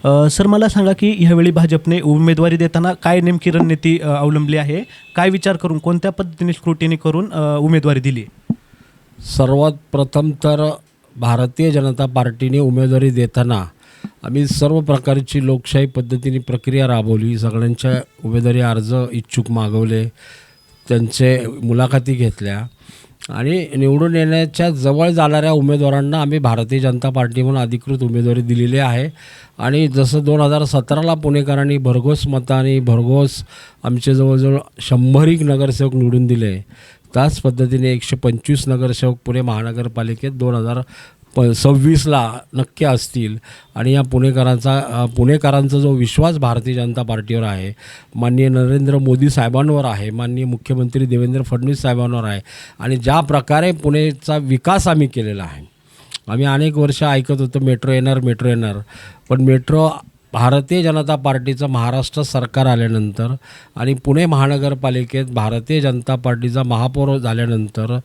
Sir मला सांगा की ह्यावेळी भाजपने उमेदवारी देताना काय नेमकी रणनीती अवलंबली आहे? काय विचार करून कोणत्या पद्धतीने स्क्रुटिनी करून उमेदवारी दिली? सर्वात प्रथम तर भारतीय जनता पार्टीने उमेदवारी देताना आम्ही सर्व प्रकारची लोकशाही पद्धतीने प्रक्रिया राबवली. सगळ्यांच्या उमेदवारी अर्ज इच्छुक मागवले, त्यांचे मुलाखती घेतल्या आणि निवडून येण्याच्या जवळ जाणाऱ्या उमेदवारांना आम्ही भारतीय जनता पार्टी म्हणून अधिकृत उमेदवारी दिलेली आहे. आणि जसं 2017ला पुणेकरांनी भरघोस मताने भरघोस आमचे जवळजवळ 100 नगरसेवक निवडून दिले, त्याच पद्धतीने 125 नगरसेवक पुणे महानगरपालिकेत 2026ला नक्की असतील. आणि या पुणेकरांचा जो विश्वास भारतीय जनता पार्टीवर आहे, माननीय नरेंद्र मोदी साहेबांवर आहे, माननीय मुख्यमंत्री देवेंद्र फडणवीस साहेबांवर आहे आणि ज्या प्रकारे पुणेचा विकास आम्ही केलेला आहे. आम्ही अनेक वर्ष ऐकत होतो मेट्रो येणार, पण मेट्रो भारतीय जनता पार्टीचं महाराष्ट्र सरकार आल्यानंतर आणि पुणे महानगरपालिकेत भारतीय जनता पार्टीचा महापौर झाल्यानंतर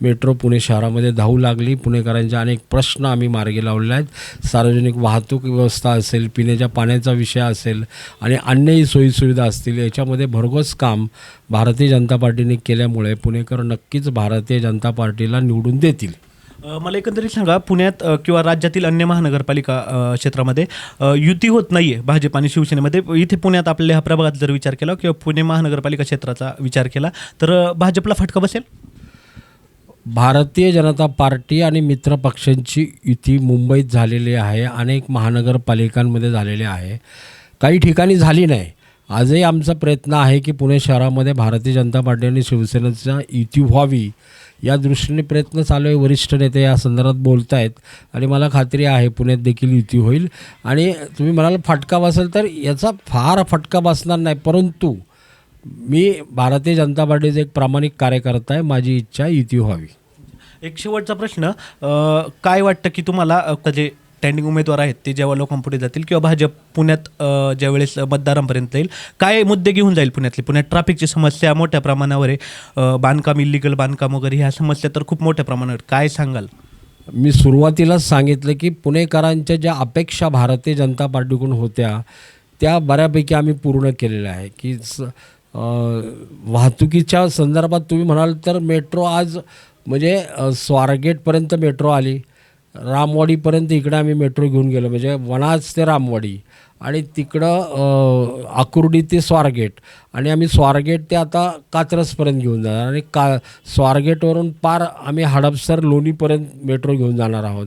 मेट्रो पुणे शहरामध्ये धावू लागली. पुणेकरांचे अनेक प्रश्न आम्ही मार्गी लावले आहेत. सार्वजनिक वाहतूक व्यवस्था असेल, पिण्याच्या पाण्याचा विषय असेल आणि अन्यही सोयीसुविधा असतील, याच्यामध्ये भरघोस काम भारतीय जनता पार्टीने केल्यामुळे पुणेकर नक्कीच भारतीय जनता पार्टीला निवडून देतील. मला एकंदरीत सांगा, पुण्यात किंवा राज्यातील अन्य महानगरपालिका क्षेत्रामध्ये युती होत नाही आहे भाजप आणि शिवसेनेमध्ये. इथे पुण्यात आपल्या ह्या प्रभागात जर विचार केला किंवा पुणे महानगरपालिका क्षेत्राचा विचार केला तर भाजपला फटका बसेल? भारतीय जनता पार्टी आणि मित्र पक्षांची युती मुंबईत झालेली आहे, अनेक महानगरपालिकांमध्ये झालेली आहे, काही ठिकाणी झाली नाही. आजही आमचा प्रयत्न आहे की पुणे शहरामध्ये भारतीय जनता पार्टी आणि शिवसेनेचा युती व्हावी, या दृष्टीने प्रयत्न चालू आहे. वरिष्ठ नेते या संदर्भात बोलत आहेत आणि मला खात्री आहे पुण्यात देखील युती होईल. आणि तुम्ही म्हणाल फटका बसेल, तर याचा फार फटका बसणार नाही, परंतु मी भारतीय जनता पार्टीचा एक प्रामाणिक कार्यकर्ता आहे, माझी इच्छा युती व्हावी. एक शेवटचा प्रश्न, काय वाटतं की तुम्हाला जे स्टँडिंग उमेदवार आहेत ते जेव्हा लोकांपुढे जातील किंवा भाजप पुण्यात ज्यावेळेस मतदारांपर्यंत येईल, काय मुद्दे घेऊन जाईल पुण्यातली? पुण्यात ट्रॅफिकची समस्या मोठ्या प्रमाणावर आहे, बांधकाम इलिगल बांधकाम वगैरे ह्या समस्या तर खूप मोठ्या प्रमाणावर, काय सांगाल? मी सुरुवातीलाच सांगितलं की पुणेकरांच्या ज्या अपेक्षा भारतीय जनता पार्टीकडून होत्या त्या बऱ्यापैकी आम्ही पूर्ण केलेल्या आहे. की वाहतुकीच्या संदर्भात तुम्ही म्हणाल तर मेट्रो आज म्हणजे स्वारगेटपर्यंत मेट्रो आली, रामवाडीपर्यंत इकडं आम्ही मेट्रो घेऊन गेलो, म्हणजे वनाज ते रामवाडी आणि तिकडं आकुर्डी ते स्वारगेट, आणि आम्ही स्वारगेट ते आता कात्रजपर्यंत घेऊन जाणार आणि स्वारगेटवरून पार आम्ही हडपसर लोणीपर्यंत मेट्रो घेऊन जाणार आहोत.